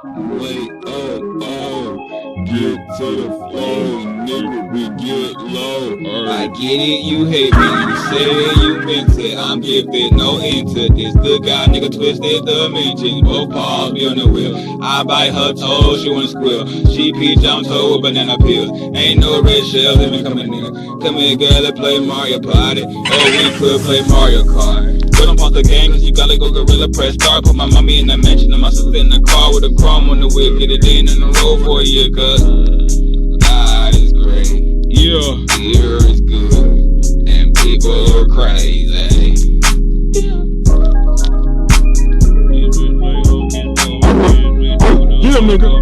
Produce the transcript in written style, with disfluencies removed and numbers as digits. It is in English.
Wait up, get to the flow, nigga, we get low. I get it, you hate me, you say you meant it. I'm giving no into this. The guy, nigga, twisted dimensions. Both paws be on the wheel. I bite her toes, she wanna squeal. She peach, I'm told with banana peels. Ain't no red shells, let me come in, nigga. Come here, girl, let's play Mario Party. Oh, we could play Mario Kart. But don't pause the game, cause you gotta go gorilla press start. Put my mommy in the mansion and my sister in the car with a chrome on the wheel. Get it in the road for a year, cause God is great. Yeah, the year is good, and people are crazy. Yeah, nigga.